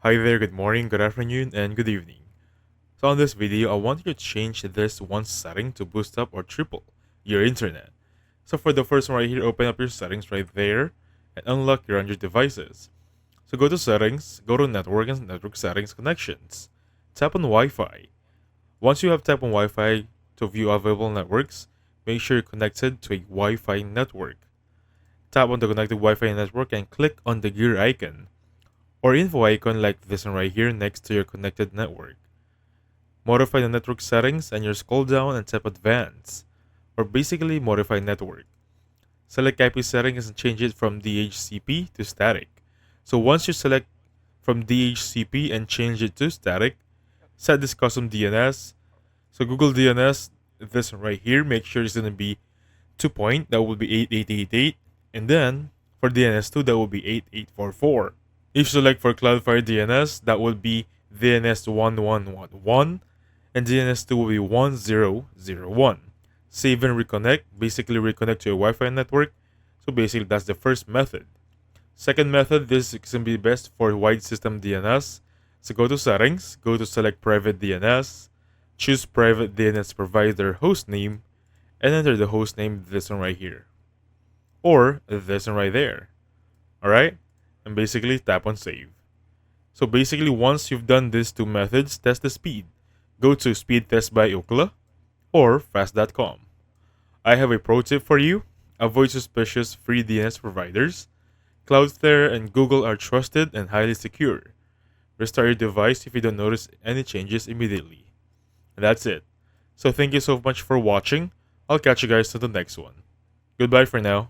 Hi there, good morning, good afternoon, and good evening. So on this video, I want you to change this one setting to boost up or triple your internet. So for the first one right here, open up your settings right there and unlock your Android devices. So go to settings, go to network and network settings connections. Tap on Wi-Fi. Once you have tapped on Wi-Fi to view available networks, make sure you're connected to a Wi-Fi network. Tap on the connected Wi-Fi network and click on the gear icon or info icon like this one right here next to your connected network. Modify the network settings and you scroll down and tap Advanced, or basically modify network. Select IP settings and change it from DHCP to static. So once you select from DHCP and change it to static, set this custom DNS. So Google DNS, this one right here, make sure it's going to be 2 point, that will be 8888, and then for DNS2, that will be 8844. If you select for Cloudflare DNS, that will be DNS 1111 and DNS2 will be 1001. Save and reconnect, basically reconnect to your Wi-Fi network. So basically that's the first method. Second method, this is going to be best for wide system DNS. So go to settings, go to select private DNS, choose private DNS provider host name, and enter the host name, this one right here. Or this one right there. Alright? And basically tap on save. So basically once you've done these two methods, test the speed. Go to Speed Test by Ookla or fast.com. I have a pro tip for you. Avoid suspicious free DNS providers. Cloudflare and Google are trusted and highly secure. Restart your device if you don't notice any changes immediately. And that's it. So thank you so much for watching. I'll catch you guys to the next one. Goodbye for now.